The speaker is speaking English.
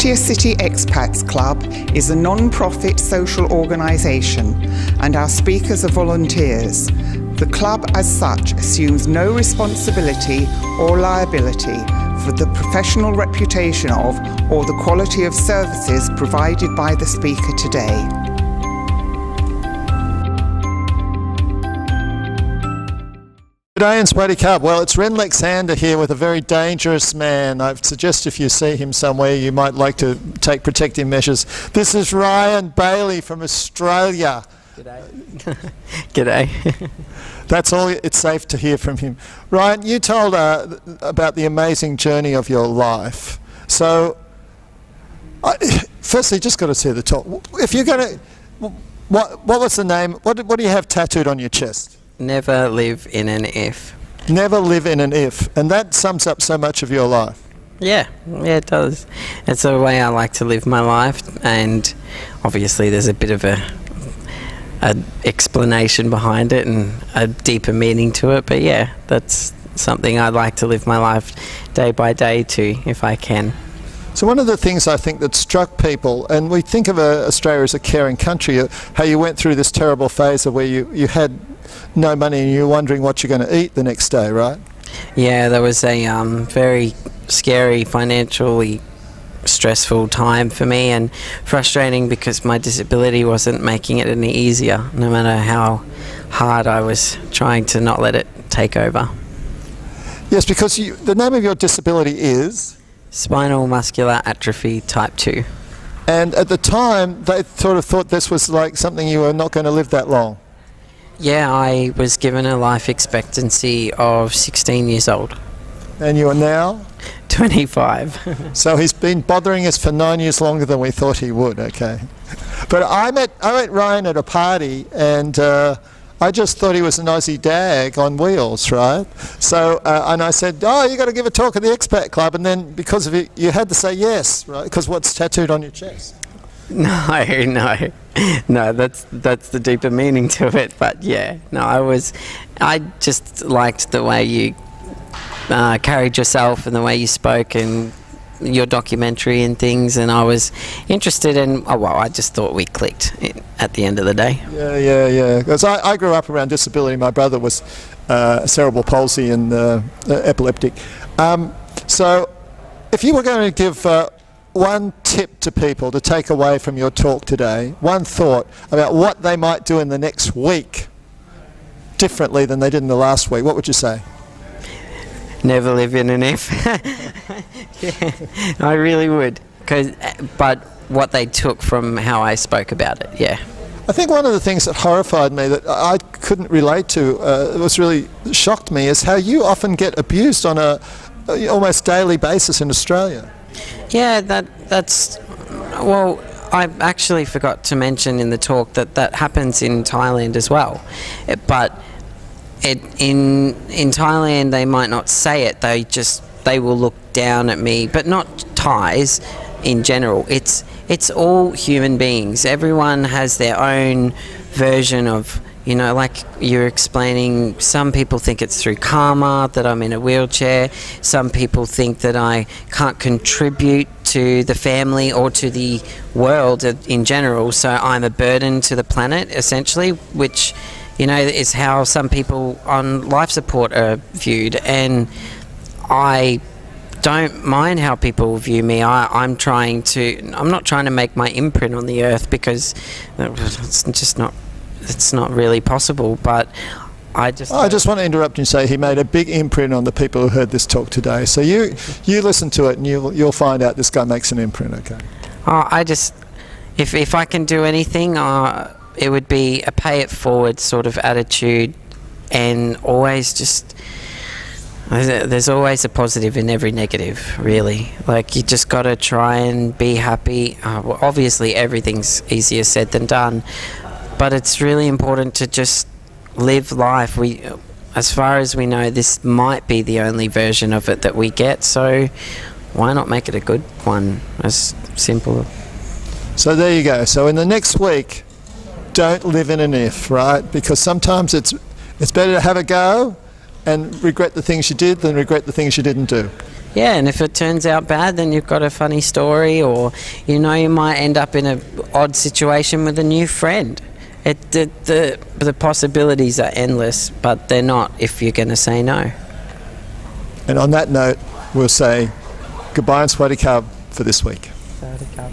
50th City Expats Club is a non-profit social organisation and our speakers are volunteers. The club as such assumes no responsibility or liability for the professional reputation of or the quality of services provided by the speaker today. G'day and Swaddy Cub. Well, it's Ren Alexander here with a very dangerous man. I suggest if you see him somewhere, you might like to take protective measures. This is Ryan Bayley from Australia. G'day. G'day. That's all. It's safe to hear from him. Ryan, you told about the amazing journey of your life. So, firstly, just got to see the talk. If you're going to, what was the name? What do you have tattooed on your chest? Never live in an if. Never live in an if. And that sums up so much of your life. Yeah, it does. It's the way I like to live my life, and obviously there's a bit of a explanation behind it and a deeper meaning to it, but yeah, that's something I'd like to live my life day by day to, if I can. So one of the things I think that struck people, and we think of Australia as a caring country, how you went through this terrible phase of where you had no money and you were wondering what you're going to eat the next day, right? Yeah, there was a very scary, financially stressful time for me, and frustrating because my disability wasn't making it any easier, no matter how hard I was trying to not let it take over. Yes, because the name of your disability is? Spinal muscular atrophy type 2. And at the time, they sort of thought this was like something you were not going to live that long. Yeah, I was given a life expectancy of 16 years old. And you are now? 25. So he's been bothering us for 9 years longer than we thought he would, okay. But I met Ryan at a party, and I just thought he was an Aussie dag on wheels, right? So, and I said, oh, you got to give a talk at the Expat Club, and then because of it, you had to say yes, right? Because what's tattooed on your chest? No, that's the deeper meaning to it. But yeah, no, I just liked the way you carried yourself and the way you spoke and your documentary and things, and I was interested in, I just thought we clicked at the end of the day. Yeah. Because I grew up around disability. My brother was cerebral palsy and epileptic. So if you were going to give one tip to people to take away from your talk today, one thought about what they might do in the next week differently than they did in the last week, what would you say? Never live in an if. Yeah, I really would. But what they took from how I spoke about it, yeah. I think one of the things that horrified me that I couldn't relate to, was really shocked me, is how you often get abused on a almost daily basis in Australia. Yeah, that's well, I actually forgot to mention in the talk that happens in Thailand as well. But in Thailand they might not say it, they will look down at me, but not Thais in general. It's all human beings. Everyone has their own version of, like you're explaining, some people think it's through karma that I'm in a wheelchair. Some people think that I can't contribute to the family or to the world in general, so I'm a burden to the planet, essentially, which, is how some people on life support are viewed. And I don't mind how people view me. I'm not trying to make my imprint on the earth, because it's not really possible. But I just want to interrupt and say he made a big imprint on the people who heard this talk today. So you listen to it and you'll find out this guy makes an imprint, okay? If I can do anything, it would be a pay it forward sort of attitude, and always there's always a positive in every negative, really. Like, you just got to try and be happy. Well, obviously everything's easier said than done, but it's really important to just live life. As far as we know, this might be the only version of it that we get, so why not make it a good one? As simple. So there you go. So in the next week, don't live in an if, right? Because sometimes it's better to have a go and regret the things you did than regret the things you didn't do. Yeah, and if it turns out bad, then you've got a funny story, or you might end up in an odd situation with a new friend. The possibilities are endless, but they're not if you're going to say no. And on that note, we'll say goodbye and swaddy cub for this week. Swaddy cub.